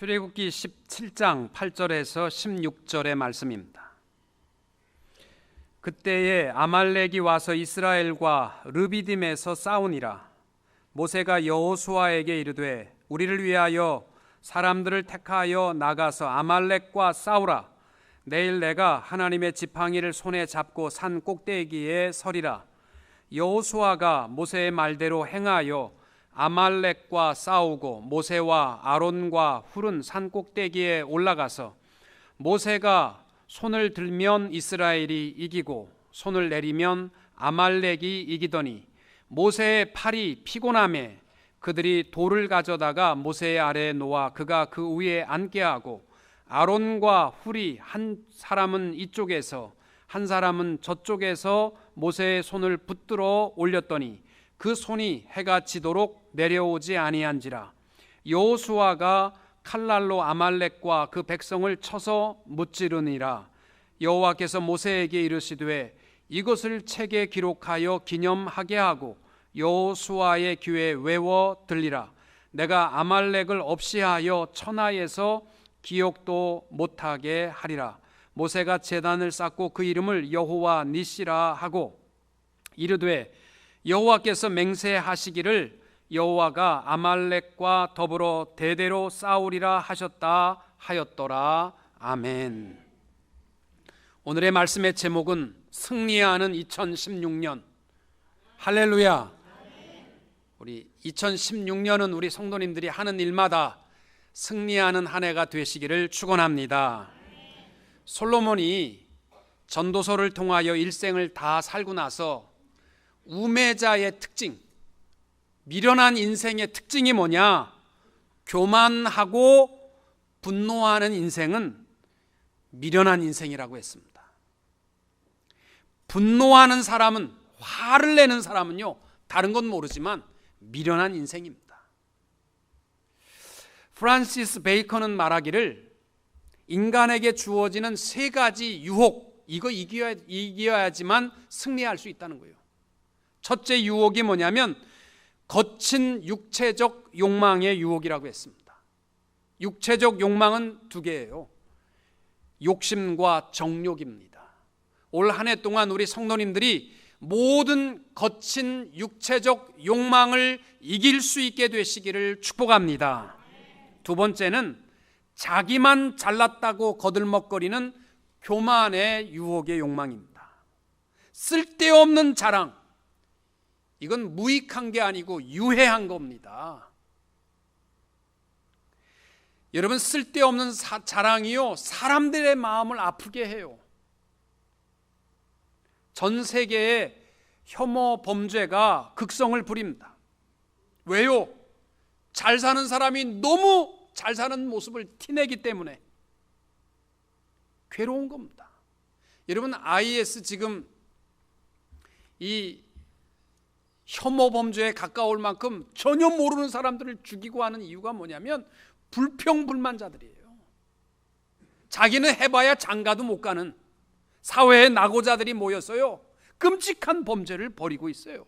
출애굽기 17장 8절에서 16절의 말씀입니다. 그때에 아말렉이 와서 이스라엘과 르비딤에서 싸우니라. 모세가 여호수아에게 이르되 우리를 위하여 사람들을 택하여 나가서 아말렉과 싸우라. 내일 내가 하나님의 지팡이를 손에 잡고 산 꼭대기에 서리라. 여호수아가 모세의 말대로 행하여 아말렉과 싸우고 모세와 아론과 훌은 산 꼭대기에 올라가서 모세가 손을 들면 이스라엘이 이기고 손을 내리면 아말렉이 이기더니 모세의 팔이 피곤함에 그들이 돌을 가져다가 모세의 아래에 놓아 그가 그 위에 앉게 하고 아론과 훌이 한 사람은 이쪽에서 한 사람은 저쪽에서 모세의 손을 붙들어 올렸더니 그 손이 해가 지도록 내려오지 아니한지라. 여호수아가 칼날로 아말렉과 그 백성을 쳐서 무찌르니라. 여호와께서 모세에게 이르시되 이것을 책에 기록하여 기념하게 하고 여호수아의 귀에 외워 들리라. 내가 아말렉을 없이하여 천하에서 기억도 못하게 하리라. 모세가 제단을 쌓고 그 이름을 여호와 니시라 하고 이르되 여호와께서 맹세하시기를 여호와가 아말렉과 더불어 대대로 싸우리라 하셨다 하였더라. 아멘. 오늘의 말씀의 제목은 승리하는 2016년. 할렐루야. 우리 2016년은 우리 성도님들이 하는 일마다 승리하는 한 해가 되시기를 축원합니다. 솔로몬이 전도서를 통하여 일생을 다 살고 나서 우매자의 특징, 미련한 인생의 특징이 뭐냐? 교만하고 분노하는 인생은 미련한 인생이라고 했습니다. 분노하는 사람은, 화를 내는 사람은요, 다른 건 모르지만 미련한 인생입니다. 프란시스 베이컨은 말하기를 인간에게 주어지는 세 가지 유혹, 이거 이겨야지만 승리할 수 있다는 거예요. 첫째 유혹이 뭐냐면 거친 육체적 욕망의 유혹이라고 했습니다. 육체적 욕망은 두 개예요. 욕심과 정욕입니다. 올 한 해 동안 우리 성도님들이 모든 거친 육체적 욕망을 이길 수 있게 되시기를 축복합니다. 두 번째는 자기만 잘났다고 거들먹거리는 교만의 유혹의 욕망입니다. 쓸데없는 자랑, 이건 무익한 게 아니고 유해한 겁니다. 여러분, 쓸데없는 자랑이요, 사람들의 마음을 아프게 해요. 전 세계의 혐오 범죄가 극성을 부립니다. 왜요? 잘 사는 사람이 너무 잘 사는 모습을 티내기 때문에 괴로운 겁니다. 여러분, IS 지금 이 혐오 범죄에 가까울 만큼 전혀 모르는 사람들을 죽이고 하는 이유가 뭐냐면 불평불만자들이에요. 자기는 해봐야 장가도 못 가는 사회의 낙오자들이 모였어요. 끔찍한 범죄를 벌이고 있어요.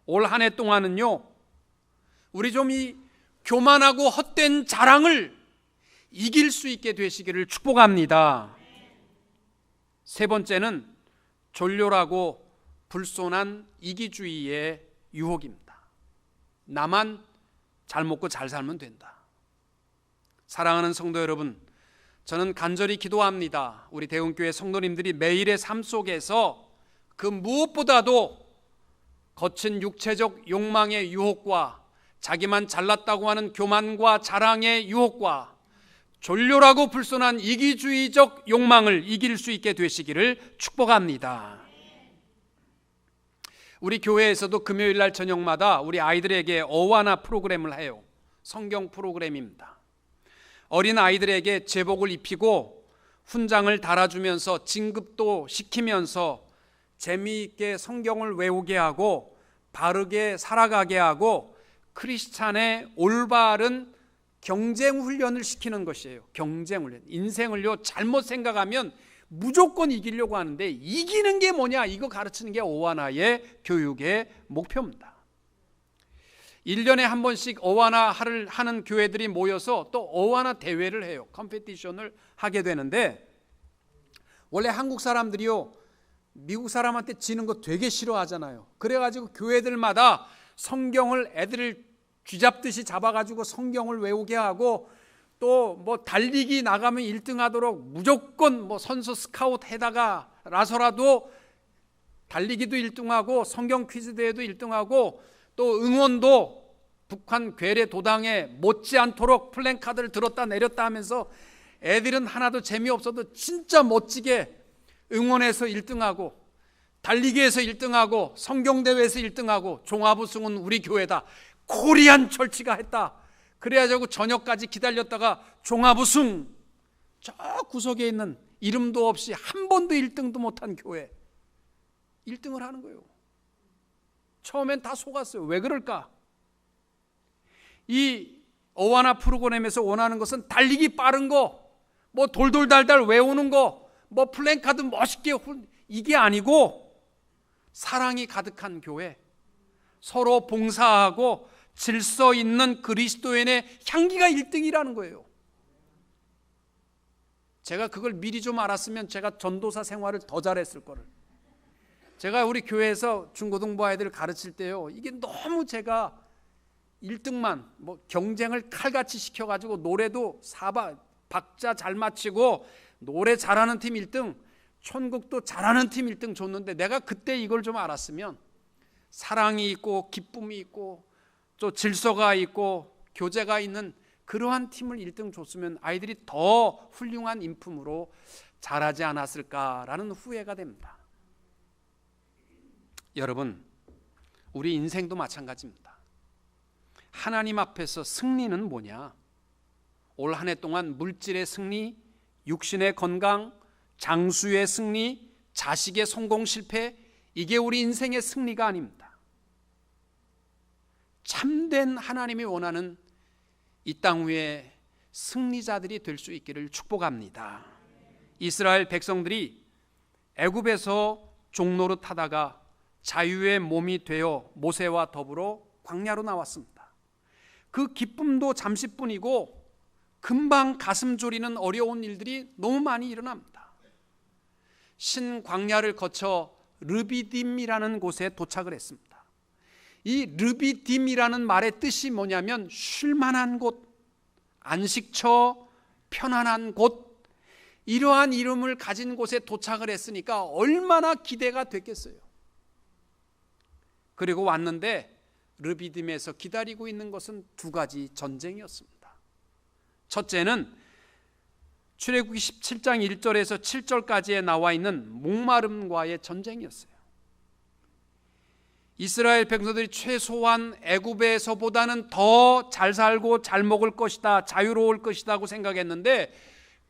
올 한 해 동안은요, 우리 좀 이 교만하고 헛된 자랑을 이길 수 있게 되시기를 축복합니다. 세 번째는 졸렬하고 불손한 이기주의의 유혹입니다. 나만 잘 먹고 잘 살면 된다. 사랑하는 성도 여러분, 저는 간절히 기도합니다. 우리 대웅교회 성도님들이 매일의 삶 속에서 그 무엇보다도 거친 육체적 욕망의 유혹과 자기만 잘났다고 하는 교만과 자랑의 유혹과 졸렬하고 불손한 이기주의적 욕망을 이길 수 있게 되시기를 축복합니다. 우리 교회에서도 금요일 날 저녁마다 우리 아이들에게 어와나 프로그램을 해요. 성경 프로그램입니다. 어린 아이들에게 제복을 입히고 훈장을 달아주면서 진급도 시키면서 재미있게 성경을 외우게 하고 바르게 살아가게 하고 크리스찬의 올바른 경쟁 훈련을 시키는 것이에요. 경쟁 훈련. 인생을요, 잘못 생각하면 무조건 이기려고 하는데 이기는 게 뭐냐, 이거 가르치는 게 오하나의 교육의 목표입니다. 1년에 한 번씩 어와나를 하는 교회들이 모여서 또 어와나 대회를 해요. 컴피티션을 하게 되는데, 원래 한국 사람들이요, 미국 사람한테 지는 거 되게 싫어하잖아요. 그래가지고 교회들마다 성경을 애들을 쥐잡듯이 잡아가지고 성경을 외우게 하고, 또 뭐 달리기 나가면 1등 하도록 무조건 뭐 선수 스카웃 해다가 라서라도 달리기도 1등하고 성경 퀴즈 대회도 1등하고, 또 응원도 북한 괴뢰 도당에 못지않도록 플랜카드를 들었다 내렸다 하면서 애들은 하나도 재미없어도 진짜 멋지게 응원해서 1등하고, 달리기에서 1등하고, 성경대회에서 1등하고, 종합우승은 우리 교회다, 코리안 철치가 했다, 그래가지고 저녁까지 기다렸다가 종합우승, 저 구석에 있는 이름도 없이 한 번도 1등도 못한 교회 1등을 하는 거예요. 처음엔 다 속았어요. 왜 그럴까? 이 어와나 프로그램에서 원하는 것은 달리기 빠른 거, 뭐 돌돌달달 외우는 거, 뭐 플랜카드 멋있게, 이게 아니고 사랑이 가득한 교회, 서로 봉사하고 질서 있는 그리스도인의 향기가 1등이라는 거예요. 제가 그걸 미리 좀 알았으면 제가 전도사 생활을 더 잘했을 거를. 제가 우리 교회에서 중고등부 아이들을 가르칠 때요, 이게 너무 제가 1등만 뭐 경쟁을 칼같이 시켜가지고, 노래도 박자 잘 맞추고 노래 잘하는 팀 1등, 천국도 잘하는 팀 1등 줬는데, 내가 그때 이걸 좀 알았으면 사랑이 있고 기쁨이 있고 또 질서가 있고 교제가 있는 그러한 팀을 1등 줬으면 아이들이 더 훌륭한 인품으로 자라지 않았을까라는 후회가 됩니다. 여러분, 우리 인생도 마찬가지입니다. 하나님 앞에서 승리는 뭐냐? 올 한 해 동안 물질의 승리, 육신의 건강, 장수의 승리, 자식의 성공 실패, 이게 우리 인생의 승리가 아닙니다. 참된 하나님이 원하는 이 땅 위에 승리자들이 될 수 있기를 축복합니다. 이스라엘 백성들이 애굽에서 종노릇 하다가 자유의 몸이 되어 모세와 더불어 광야로 나왔습니다. 그 기쁨도 잠시뿐이고 금방 가슴 졸이는 어려운 일들이 너무 많이 일어납니다. 신광야를 거쳐 르비딤이라는 곳에 도착을 했습니다. 이 르비딤이라는 말의 뜻이 뭐냐면 쉴만한 곳, 안식처, 편안한 곳, 이러한 이름을 가진 곳에 도착을 했으니까 얼마나 기대가 됐겠어요. 그리고 왔는데 르비딤에서 기다리고 있는 것은 두 가지 전쟁이었습니다. 첫째는 출애굽기 17장 1절에서 7절까지에 나와 있는 목마름과의 전쟁이었어요. 이스라엘 백성들이 최소한 애굽에서보다는 더 잘 살고 잘 먹을 것이다, 자유로울 것이다고 생각했는데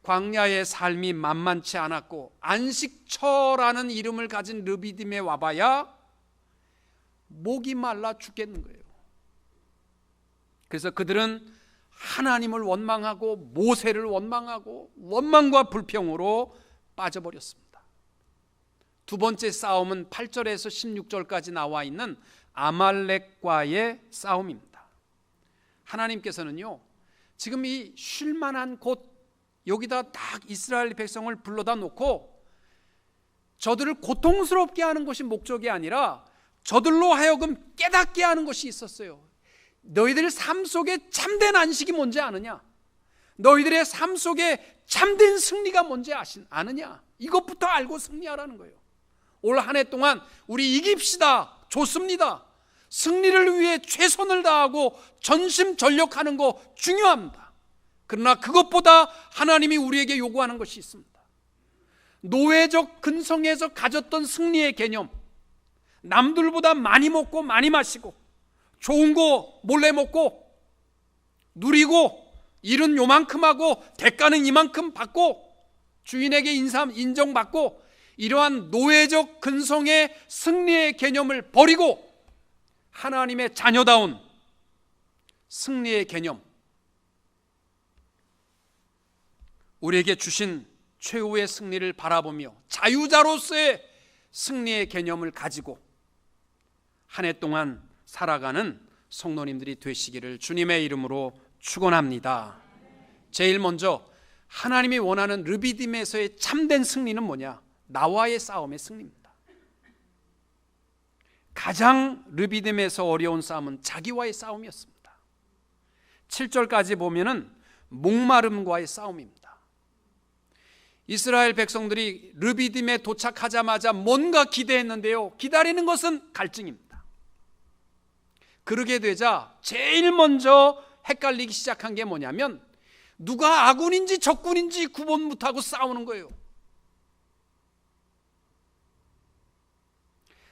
광야의 삶이 만만치 않았고, 안식처라는 이름을 가진 르비딤에 와봐야 목이 말라 죽겠는 거예요. 그래서 그들은 하나님을 원망하고 모세를 원망하고 원망과 불평으로 빠져버렸습니다. 두 번째 싸움은 8절에서 16절까지 나와 있는 아말렉과의 싸움입니다. 하나님께서는요, 지금 이 쉴만한 곳, 여기다 딱 이스라엘 백성을 불러다 놓고 저들을 고통스럽게 하는 것이 목적이 아니라 저들로 하여금 깨닫게 하는 것이 있었어요. 너희들 삶 속에 참된 안식이 뭔지 아느냐? 너희들의 삶 속에 참된 승리가 뭔지 아느냐? 이것부터 알고 승리하라는 거예요. 올 한 해 동안 우리 이깁시다. 좋습니다. 승리를 위해 최선을 다하고 전심전력하는 거 중요합니다. 그러나 그것보다 하나님이 우리에게 요구하는 것이 있습니다. 노예적 근성에서 가졌던 승리의 개념, 남들보다 많이 먹고 많이 마시고 좋은 거 몰래 먹고 누리고 일은 요만큼 하고 대가는 이만큼 받고 주인에게 인정받고, 이러한 노예적 근성의 승리의 개념을 버리고 하나님의 자녀다운 승리의 개념, 우리에게 주신 최후의 승리를 바라보며 자유자로서의 승리의 개념을 가지고 한 해 동안 살아가는 성도님들이 되시기를 주님의 이름으로 축원합니다. 제일 먼저 하나님이 원하는 르비딤에서의 참된 승리는 뭐냐? 나와의 싸움의 승리입니다. 가장 르비딤에서 어려운 싸움은 자기와의 싸움이었습니다. 7절까지 보면은 목마름과의 싸움입니다. 이스라엘 백성들이 르비딤에 도착하자마자 뭔가 기대했는데요, 기다리는 것은 갈증입니다. 그러게 되자 제일 먼저 헷갈리기 시작한 게 뭐냐면 누가 아군인지 적군인지 구분 못하고 싸우는 거예요.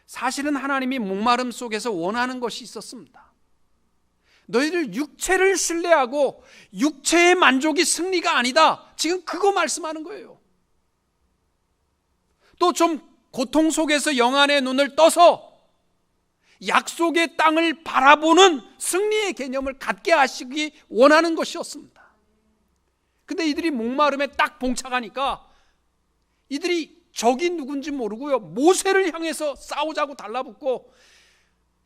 사실은 하나님이 목마름 속에서 원하는 것이 있었습니다. 너희들 육체를 신뢰하고 육체의 만족이 승리가 아니다, 지금 그거 말씀하는 거예요. 또 좀 고통 속에서 영안의 눈을 떠서 약속의 땅을 바라보는 승리의 개념을 갖게 하시기 원하는 것이었습니다. 근데 이들이 목마름에 딱 봉착하니까 이들이 적이 누군지 모르고요, 모세를 향해서 싸우자고 달라붙고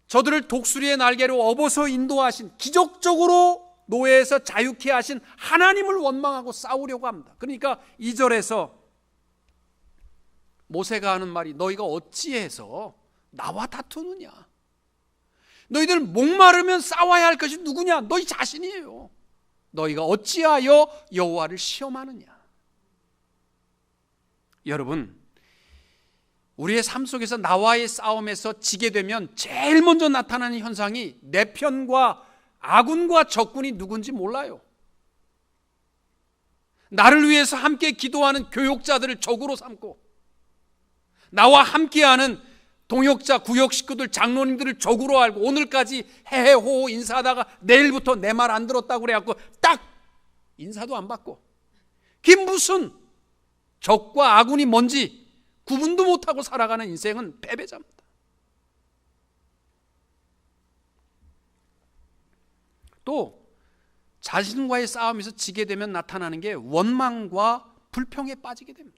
저들을 독수리의 날개로 업어서 인도하신, 기적적으로 노예에서 자유케 하신 하나님을 원망하고 싸우려고 합니다. 그러니까 2절에서 모세가 하는 말이 너희가 어찌해서 나와 다투느냐? 너희들 목마르면 싸워야 할 것이 누구냐? 너희 자신이에요. 너희가 어찌하여 여호와를 시험하느냐? 여러분, 우리의 삶 속에서 나와의 싸움에서 지게 되면 제일 먼저 나타나는 현상이 내 편과 아군과 적군이 누군지 몰라요. 나를 위해서 함께 기도하는 교역자들을 적으로 삼고, 나와 함께하는 동역자, 구역 식구들, 장로님들을 적으로 알고 오늘까지 헤헤호호 인사하다가 내일부터 내 말 안 들었다고 그래갖고 딱 인사도 안 받고, 그게 무슨 적과 아군이 뭔지 구분도 못하고 살아가는 인생은 패배자입니다. 또 자신과의 싸움에서 지게 되면 나타나는 게 원망과 불평에 빠지게 됩니다.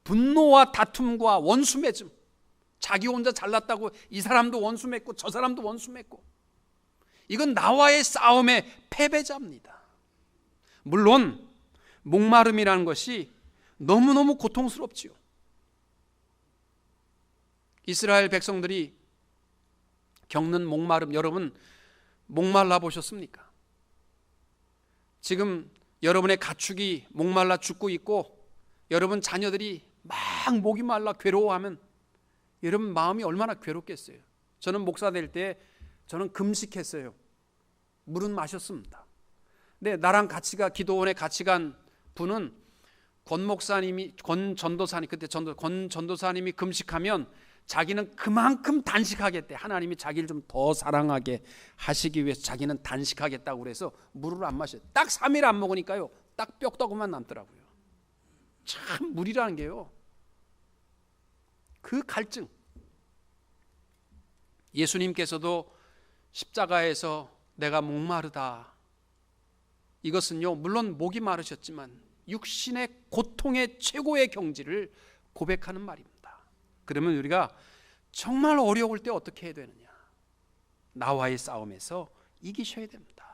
분노와 다툼과 원수 맺음, 자기 혼자 잘났다고 이 사람도 원수 맺고 저 사람도 원수 맺고, 이건 나와의 싸움의 패배자입니다. 물론 목마름이라는 것이 너무너무 고통스럽지요. 이스라엘 백성들이 겪는 목마름, 여러분 목말라 보셨습니까? 지금 여러분의 가축이 목말라 죽고 있고 여러분 자녀들이 막 목이 말라 괴로워하면 여러분 마음이 얼마나 괴롭겠어요. 저는 목사 될 때 저는 금식했어요. 물은 마셨습니다. 근데 나랑 같이 기도원에 같이 간 분은 권 전도사님, 그때 권 전도사님이 금식하면 자기는 그만큼 단식하겠대. 하나님이 자기를 좀 더 사랑하게 하시기 위해서 자기는 단식하겠다고 그래서 물을 안 마셔요. 딱 3일 안 먹으니까요, 딱 뼈다구만 남더라고요. 참 물이라는 게요, 그 갈증. 예수님께서도 십자가에서 내가 목마르다, 이것은요 물론 목이 마르셨지만 육신의 고통의 최고의 경지를 고백하는 말입니다. 그러면 우리가 정말 어려울 때 어떻게 해야 되느냐? 나와의 싸움에서 이기셔야 됩니다.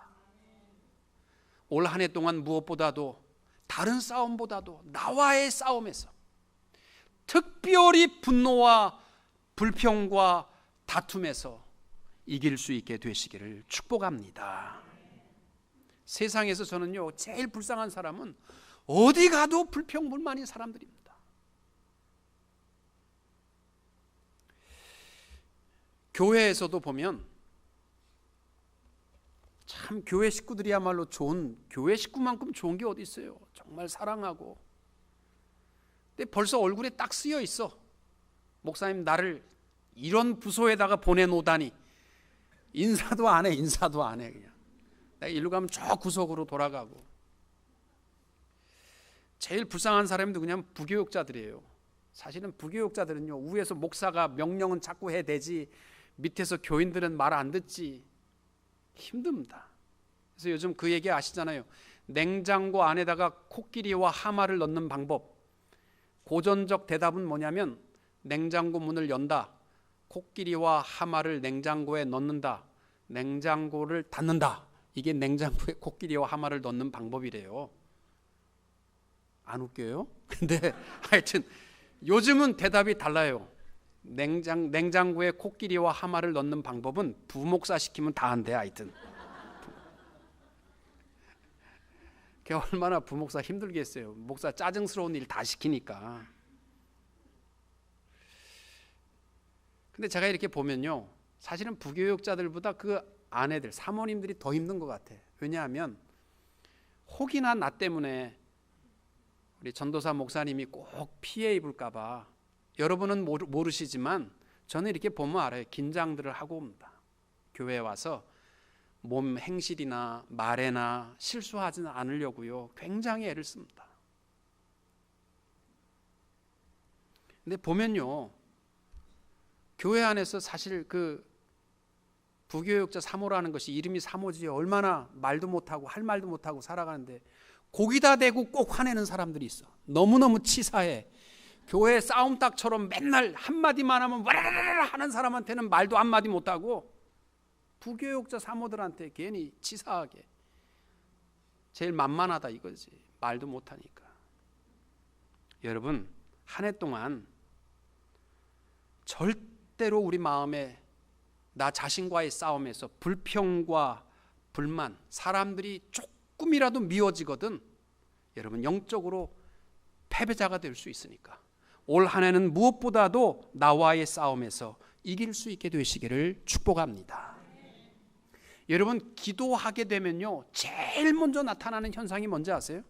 올 한 해 동안 무엇보다도, 다른 싸움보다도 나와의 싸움에서 특별히 분노와 불평과 다툼에서 이길 수 있게 되시기를 축복합니다. 세상에서 저는요 제일 불쌍한 사람은 어디 가도 불평불만인 사람들입니다. 교회에서도 보면 참 교회 식구들이야말로 교회 식구만큼 좋은 게 어디 있어요. 정말 사랑하고. 근데 벌써 얼굴에 딱 쓰여 있어. 목사님 나를 이런 부서에다가 보내놓다니. 인사도 안 해. 그냥 내가 일로 가면 저 구석으로 돌아가고. 제일 불쌍한 사람이 누구냐면 부교육자들이에요. 사실은 부교육자들은요 위에서 목사가 명령은 자꾸 해대지 밑에서 교인들은 말 안 듣지. 힘듭니다. 그래서 요즘 그 얘기 아시잖아요. 냉장고 안에다가 코끼리와 하마를 넣는 방법. 고전적 대답은 뭐냐면 냉장고 문을 연다, 코끼리와 하마를 냉장고에 넣는다. 냉장고를 닫는다. 이게 냉장고에 코끼리와 하마를 넣는 방법이래요. 안 웃겨요? 근데 하여튼 요즘은 대답이 달라요. 냉장고에 코끼리와 하마를 넣는 방법은 부목사 시키면 다 한대. 하여튼 그게 얼마나 부목사 힘들겠어요. 목사 짜증스러운 일 다 시키니까. 근데 제가 이렇게 보면요, 사실은 부교육자들보다 그 아내들, 사모님들이 더 힘든 것 같아. 왜냐하면 혹이나 나 때문에 우리 전도사 목사님이 꼭 피해 입을까 봐, 여러분은 모르시지만 저는 이렇게 보면 알아요. 긴장들을 하고 옵니다. 교회에 와서 몸 행실이나 말에나 실수하지는 않으려고요, 굉장히 애를 씁니다. 근데 보면요, 교회 안에서 사실 그 부교육자 사모라는 것이 이름이 사모지, 얼마나 말도 못하고 할 말도 못하고 살아가는데 고기다 대고 꼭 화내는 사람들이 있어. 너무너무 치사해. 교회 싸움닭처럼 맨날 한마디만 하면 와라라라 하는 사람한테는 말도 한마디 못하고, 부교육자 사모들한테 괜히 치사하게 제일 만만하다 이거지. 말도 못하니까. 여러분, 한 해 동안 절대로 우리 마음에 나 자신과의 싸움에서 불평과 불만, 사람들이 조금이라도 미워지거든 여러분 영적으로 패배자가 될 수 있으니까 올 한 해는 무엇보다도 나와의 싸움에서 이길 수 있게 되시기를 축복합니다. 여러분, 기도하게 되면요, 제일 먼저 나타나는 현상이 뭔지 아세요?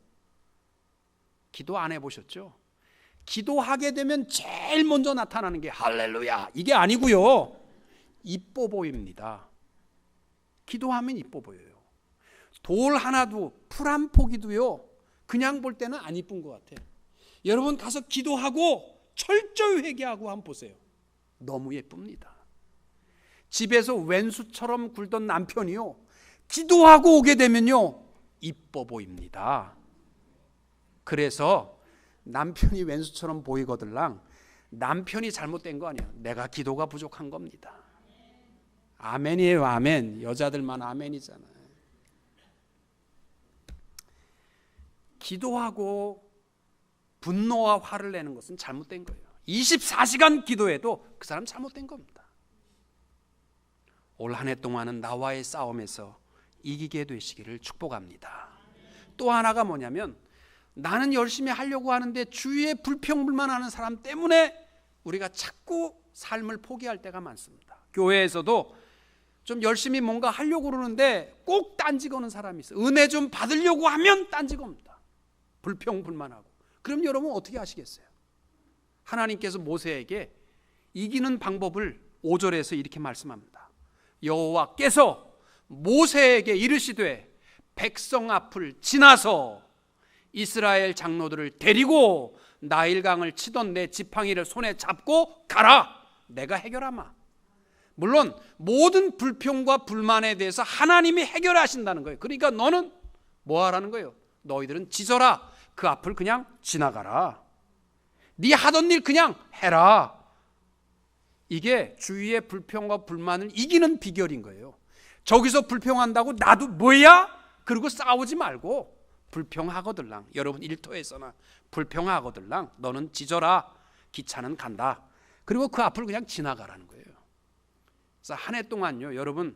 기도 안 해보셨죠? 기도하게 되면 제일 먼저 나타나는 게 할렐루야 이게 아니고요, 이뻐 보입니다. 기도하면 이뻐 보여요. 돌 하나도, 풀 한 포기도요, 그냥 볼 때는 안 이쁜 것 같아요. 여러분 가서 기도하고 철저히 회개하고 한번 보세요. 너무 예쁩니다. 집에서 왼수처럼 굴던 남편이요, 기도하고 오게 되면요, 이뻐 보입니다. 그래서 남편이 왼수처럼 보이거들랑 남편이 잘못된 거 아니에요. 내가 기도가 부족한 겁니다. 아멘이에요. 아멘. 여자들만 아멘이잖아요. 기도하고 분노와 화를 내는 것은 잘못된 거예요. 24시간 기도해도 그 사람 잘못된 겁니다. 올 한 해 동안은 나와의 싸움에서 이기게 되시기를 축복합니다. 또 하나가 뭐냐면, 나는 열심히 하려고 하는데 주위에 불평불만하는 사람 때문에 우리가 자꾸 삶을 포기할 때가 많습니다. 교회에서도 좀 열심히 뭔가 하려고 그러는데 꼭 딴지거는 사람이 있어요. 은혜 좀 받으려고 하면 딴지겁니다. 불평불만하고. 그럼 여러분 어떻게 하시겠어요? 하나님께서 모세에게 이기는 방법을 5절에서 이렇게 말씀합니다. 여호와께서 모세에게 이르시되 백성 앞을 지나서 이스라엘 장로들을 데리고 나일강을 치던 내 지팡이를 손에 잡고 가라. 내가 해결하마. 물론 모든 불평과 불만에 대해서 하나님이 해결하신다는 거예요. 그러니까 너는 뭐 하라는 거예요? 너희들은 지져라. 그 앞을 그냥 지나가라. 네 하던 일 그냥 해라. 이게 주위의 불평과 불만을 이기는 비결인 거예요. 저기서 불평한다고 나도 뭐야? 그리고 싸우지 말고 불평하거들랑, 여러분 일터에서나 불평하거들랑 너는 지져라. 기차는 간다. 그리고 그 앞을 그냥 지나가라는 거예요. 그래서 한 해 동안요, 여러분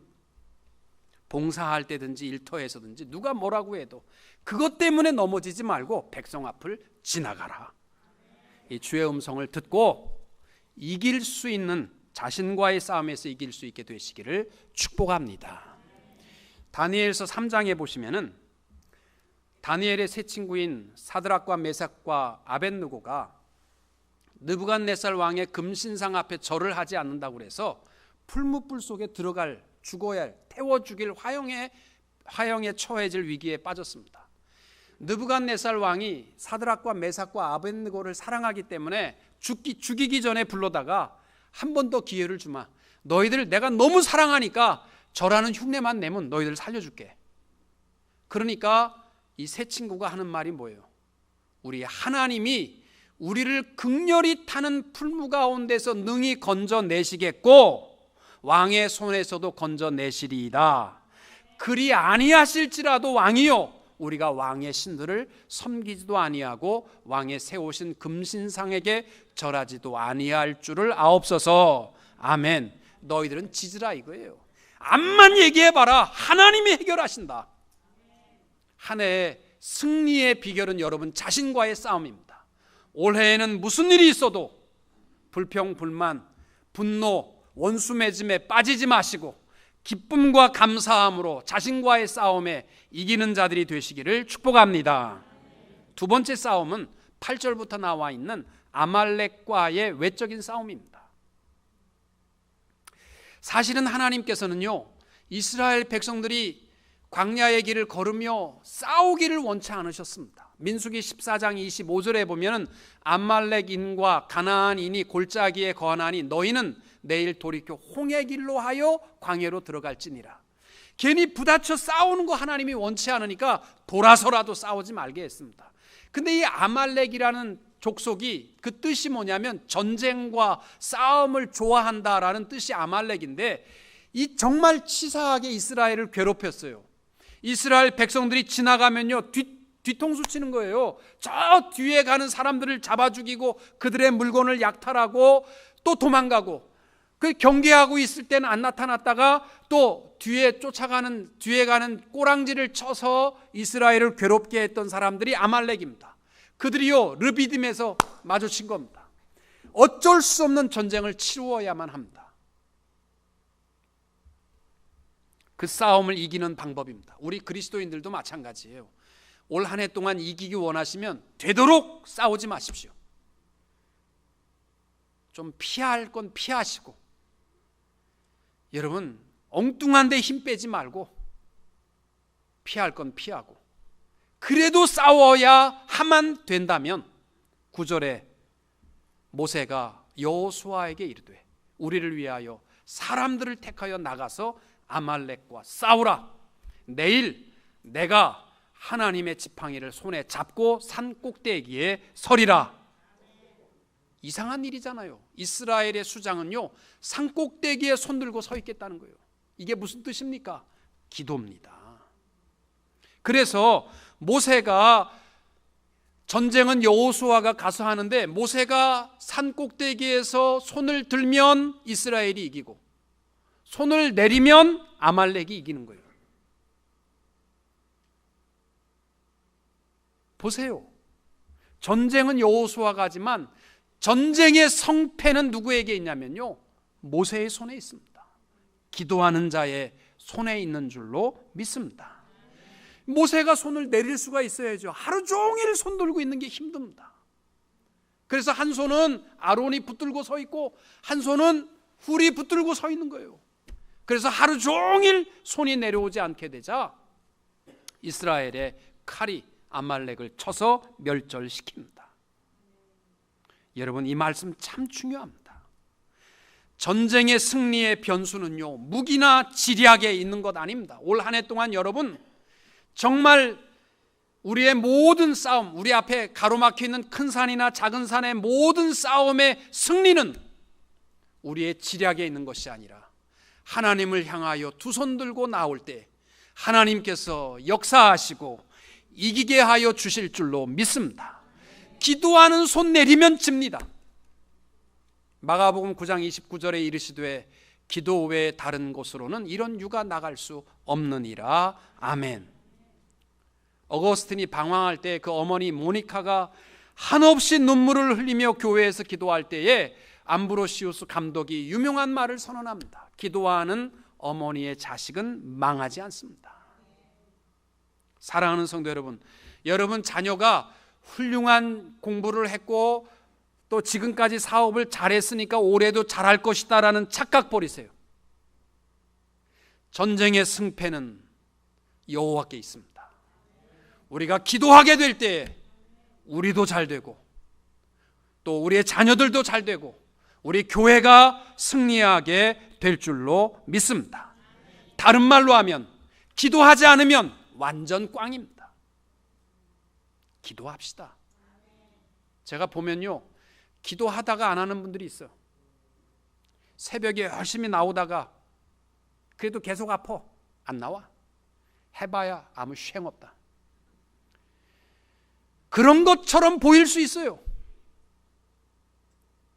봉사할 때든지 일터에서든지 누가 뭐라고 해도 그것 때문에 넘어지지 말고 백성 앞을 지나가라. 이 주의 음성을 듣고 이길 수 있는, 자신과의 싸움에서 이길 수 있게 되시기를 축복합니다. 다니엘서 3장에 보시면은 다니엘의 세 친구인 사드락과 메삭과 아벳느고가 느부갓네살 왕의 금신상 앞에 절을 하지 않는다고 해서 풀무불 속에 들어갈, 죽어야 할, 태워 죽일 화형에 처해질 위기에 빠졌습니다. 느부갓네살 왕이 사드락과 메삭과 아벳느고를 사랑하기 때문에 죽이기 전에 불러다가 한 번 더 기회를 주마. 너희들 내가 너무 사랑하니까 절하는 흉내만 내면 너희들 살려줄게. 그러니까 이 세 친구가 하는 말이 뭐예요? 우리 하나님이 우리를 극렬히 타는 풀무 가운데서 능히 건져내시겠고 왕의 손에서도 건져내시리이다. 그리 아니하실지라도 왕이요 우리가 왕의 신들을 섬기지도 아니하고 왕의 세우신 금신상에게 절하지도 아니할 줄을 아옵소서. 아멘. 너희들은 지지라 이거예요. 암만 얘기해봐라. 하나님이 해결하신다. 한 해의 승리의 비결은 여러분 자신과의 싸움입니다. 올해에는 무슨 일이 있어도 불평, 불만, 분노, 원수 맺음에 빠지지 마시고 기쁨과 감사함으로 자신과의 싸움에 이기는 자들이 되시기를 축복합니다. 두 번째 싸움은 8절부터 나와 있는 아말렉과의 외적인 싸움입니다. 사실은 하나님께서는요, 이스라엘 백성들이 광야의 길을 걸으며 싸우기를 원치 않으셨습니다. 민수기 14장 25절에 보면 아말렉인과 가나안인이 골짜기에 거하나니 너희는 내일 돌이켜 홍해 길로 하여 광야로 들어갈지니라. 괜히 부딪혀 싸우는 거 하나님이 원치 않으니까 돌아서라도 싸우지 말게 했습니다. 근데 이 아말렉이라는 족속이 그 뜻이 뭐냐면 전쟁과 싸움을 좋아한다라는 뜻이 아말렉인데 이 정말 치사하게 이스라엘을 괴롭혔어요. 이스라엘 백성들이 지나가면요 뒤통수 치는 거예요. 저 뒤에 가는 사람들을 잡아 죽이고 그들의 물건을 약탈하고 또 도망가고, 그 경계하고 있을 때는 안 나타났다가 또 뒤에 가는 꼬랑지를 쳐서 이스라엘을 괴롭게 했던 사람들이 아말렉입니다. 그들이요 르비딤에서 마주친 겁니다. 어쩔 수 없는 전쟁을 치루어야만 합니다. 그 싸움을 이기는 방법입니다. 우리 그리스도인들도 마찬가지예요. 올 한 해 동안 이기기 원하시면 되도록 싸우지 마십시오. 좀 피할 건 피하시고, 여러분 엉뚱한 데 힘 빼지 말고 피할 건 피하고, 그래도 싸워야 하만 된다면 9절에 모세가 여호수아에게 이르되 우리를 위하여 사람들을 택하여 나가서 아말렉과 싸우라. 내일 내가 하나님의 지팡이를 손에 잡고 산 꼭대기에 서리라. 이상한 일이잖아요. 이스라엘의 수장은요 산 꼭대기에 손 들고 서 있겠다는 거예요. 이게 무슨 뜻입니까? 기도입니다. 그래서 모세가, 전쟁은 여호수아가 가서 하는데 모세가 산 꼭대기에서 손을 들면 이스라엘이 이기고 손을 내리면 아말렉이 이기는 거예요. 보세요. 전쟁은 여호수아가 하지만 전쟁의 성패는 누구에게 있냐면요 모세의 손에 있습니다. 기도하는 자의 손에 있는 줄로 믿습니다. 모세가 손을 내릴 수가 있어야죠. 하루 종일 손 들고 있는 게 힘듭니다. 그래서 한 손은 아론이 붙들고 서 있고 한 손은 훌이 붙들고 서 있는 거예요. 그래서 하루 종일 손이 내려오지 않게 되자 이스라엘의 칼이 아말렉을 쳐서 멸절시킵니다. 여러분 이 말씀 참 중요합니다. 전쟁의 승리의 변수는요 무기나 지략에 있는 것 아닙니다. 올 한 해 동안 여러분 정말 우리의 모든 싸움, 우리 앞에 가로막혀 있는 큰 산이나 작은 산의 모든 싸움의 승리는 우리의 지략에 있는 것이 아니라 하나님을 향하여 두 손 들고 나올 때 하나님께서 역사하시고 이기게 하여 주실 줄로 믿습니다. 기도하는 손 내리면 집니다. 마가복음 9장 29절에 이르시되 기도 외에 다른 곳으로는 이런 유가 나갈 수 없느니라. 아멘. 어거스틴이 방황할 때 그 어머니 모니카가 한없이 눈물을 흘리며 교회에서 기도할 때에 암브로시우스 감독이 유명한 말을 선언합니다. 기도하는 어머니의 자식은 망하지 않습니다. 사랑하는 성도 여러분, 여러분 자녀가 훌륭한 공부를 했고 또 지금까지 사업을 잘했으니까 올해도 잘할 것이다 라는 착각 버리세요. 전쟁의 승패는 여호와께 있습니다. 우리가 기도하게 될 때 우리도 잘 되고 또 우리의 자녀들도 잘 되고 우리 교회가 승리하게 될 줄로 믿습니다. 다른 말로 하면 기도하지 않으면 완전 꽝입니다. 기도합시다. 제가 보면요, 기도하다가 안 하는 분들이 있어요. 새벽에 열심히 나오다가 그래도 계속 아파. 안 나와. 해봐야 아무 쉥 없다. 그런 것처럼 보일 수 있어요.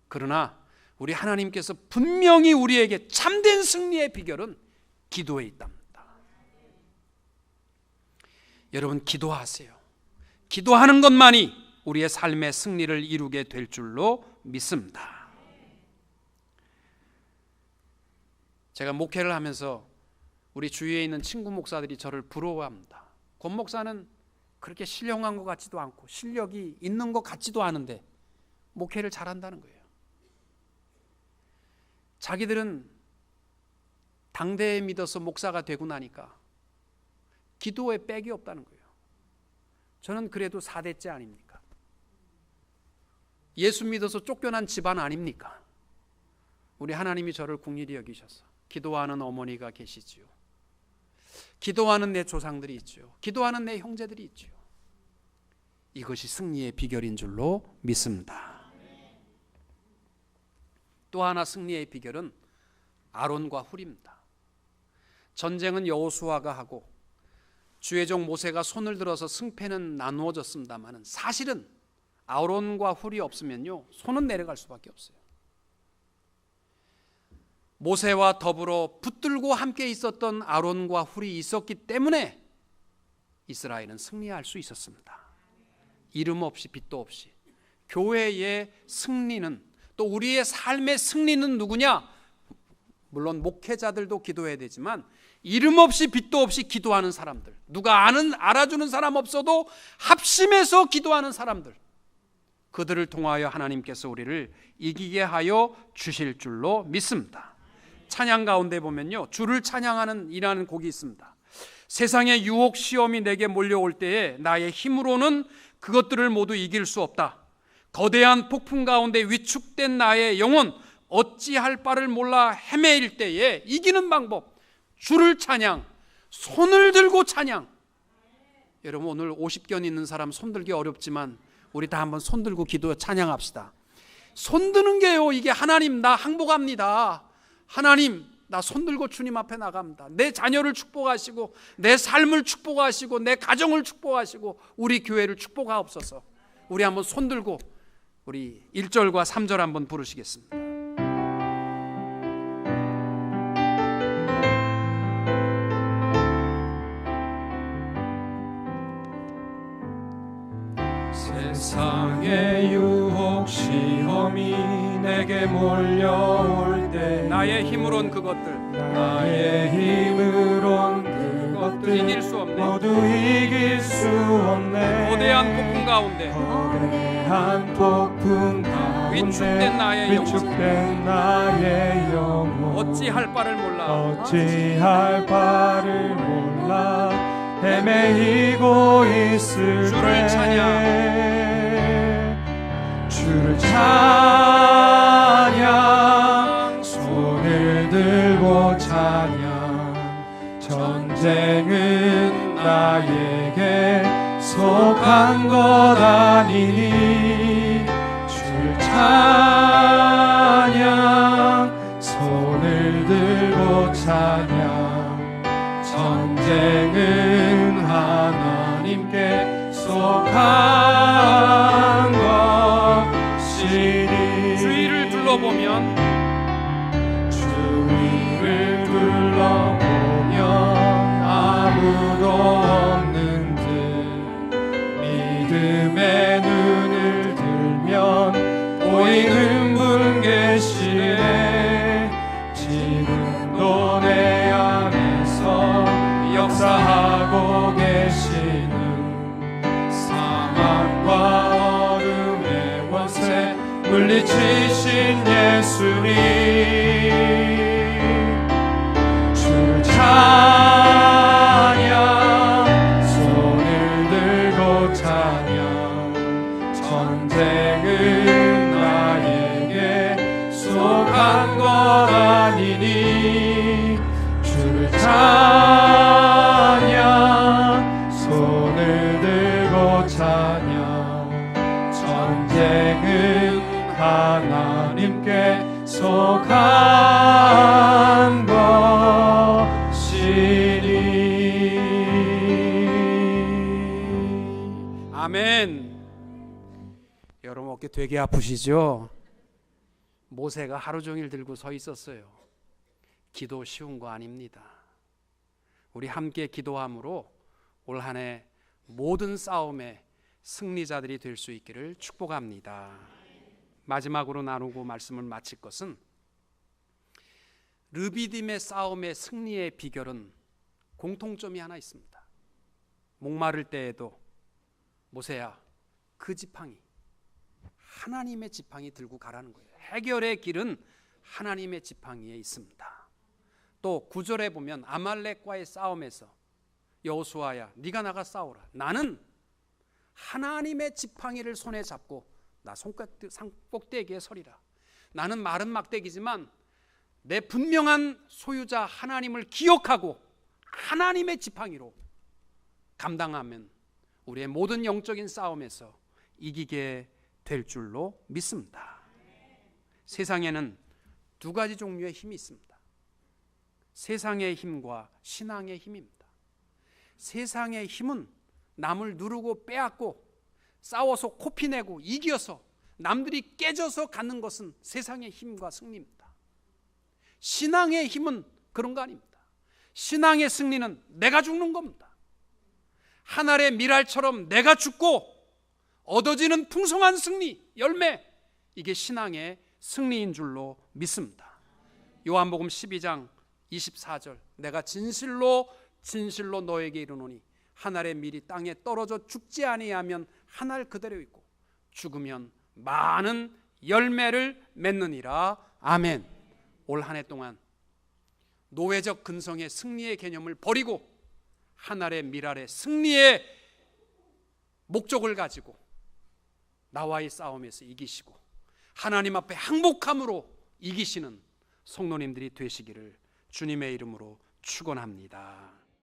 그러나 우리 하나님께서 분명히 우리에게 참된 승리의 비결은 기도에 있답니다. 여러분, 기도하세요. 기도하는 것만이 우리의 삶의 승리를 이루게 될 줄로 믿습니다. 제가 목회를 하면서 우리 주위에 있는 친구 목사들이 저를 부러워합니다. 권 목사는 그렇게 신령한 것 같지도 않고 실력이 있는 것 같지도 않은데 목회를 잘한다는 거예요. 자기들은 당대에 믿어서 목사가 되고 나니까 기도에 빽이 없다는 거예요. 저는 그래도 4대째 아닙니까? 예수 믿어서 쫓겨난 집안 아닙니까? 우리 하나님이 저를 긍휼히 여기셔서 기도하는 어머니가 계시지요. 기도하는 내 조상들이 있지요. 기도하는 내 형제들이 있지요. 이것이 승리의 비결인 줄로 믿습니다. 또 하나 승리의 비결은 아론과 훌입니다. 전쟁은 여호수아가 하고 주의 종 모세가 손을 들어서 승패는 나누어졌습니다만 사실은 아론과 훌이 없으면요, 손은 내려갈 수밖에 없어요. 모세와 더불어 붙들고 함께 있었던 아론과 훌이 있었기 때문에 이스라엘은 승리할 수 있었습니다. 이름 없이 빛도 없이. 교회의 승리는, 또 우리의 삶의 승리는 누구냐? 물론 목회자들도 기도해야 되지만 이름 없이 빛도 없이 기도하는 사람들, 누가 알아주는 사람 없어도 합심해서 기도하는 사람들, 그들을 통하여 하나님께서 우리를 이기게 하여 주실 줄로 믿습니다. 찬양 가운데 보면요, 주를 찬양하는 이라는 곡이 있습니다. 세상의 유혹 시험이 내게 몰려올 때에 나의 힘으로는 그것들을 모두 이길 수 없다. 거대한 폭풍 가운데 위축된 나의 영혼, 어찌할 바를 몰라 헤매일 때에 이기는 방법, 주를 찬양, 손을 들고 찬양. 여러분, 오늘 50견 있는 사람 손 들기 어렵지만 우리 다 한번 손 들고 기도 찬양합시다. 손 드는 게요, 이게 하나님 나 항복합니다. 하나님 나 손 들고 주님 앞에 나갑니다. 내 자녀를 축복하시고 내 삶을 축복하시고 내 가정을 축복하시고 우리 교회를 축복하옵소서. 우리 한번 손 들고 우리 1절과 3절 한번 부르시겠습니다. 세상의 유혹 시험이 내게 몰려올 때 나의 힘으론 그것들 이길 수 없네. 모두 이길 수 없네. 거대한 폭풍 가운데 위축된 나의 영혼 어찌할 바를 몰라 헤매이고 있을 주를 주를 찬양, 손을 들고 찬양. 전쟁은 나에게 속한 것 아니니 주를 찬양, 손을 들고 찬양. 전쟁은 하나님께 속한 것이니. 주위를 둘러보면 아무도 없는 듯 믿음의 눈을 들면 보이는 분 계시네. 지금도 내 안에서 역사하고 계시는 사망과 어둠의 권세 물리치신 예수님. 주를 찬양, 손을 들고 찬양. 전쟁은 나에게 속한 것 아니니 주를 찬양, 손을 들고 찬양. 전쟁 약속한 것이니. 아멘. 여러분 어깨 되게 아프시죠? 모세가 하루 종일 들고 서 있었어요. 기도 쉬운 거 아닙니다. 우리 함께 기도함으로 올 한 해 모든 싸움의 승리자들이 될 수 있기를 축복합니다. 마지막으로 나누고 말씀을 마칠 것은, 르비딤의 싸움의 승리의 비결은 공통점이 하나 있습니다. 목마를 때에도 모세야, 그 지팡이, 하나님의 지팡이 들고 가라는 거예요. 해결의 길은 하나님의 지팡이에 있습니다. 또 9절에 보면 아말렉과의 싸움에서 여호수아야, 네가 나가 싸우라. 나는 하나님의 지팡이를 손에 잡고 나 산꼭대기에 서리라. 나는 마른 막대기지만 내 분명한 소유자 하나님을 기억하고 하나님의 지팡이로 감당하면 우리의 모든 영적인 싸움에서 이기게 될 줄로 믿습니다. 세상에는 두 가지 종류의 힘이 있습니다. 세상의 힘과 신앙의 힘입니다. 세상의 힘은 남을 누르고 빼앗고 싸워서 코피내고 이겨서 남들이 깨져서 갖는 것은 세상의 힘과 승리입니다. 신앙의 힘은 그런 거 아닙니다. 신앙의 승리는 내가 죽는 겁니다. 하늘의 미랄처럼 내가 죽고 얻어지는 풍성한 승리, 열매, 이게 신앙의 승리인 줄로 믿습니다. 요한복음 12장 24절, 내가 진실로 진실로 너에게 이르노니 하늘의 밀이 땅에 떨어져 죽지 아니하면 하늘 그대로 있고 죽으면 많은 열매를 맺느니라. 아멘. 올 한 해 동안 노예적 근성의 승리의 개념을 버리고 하늘의 밀알의 승리의 목적을 가지고 나와의 싸움에서 이기시고 하나님 앞에 항복함으로 이기시는 성도님들이 되시기를 주님의 이름으로 축원합니다.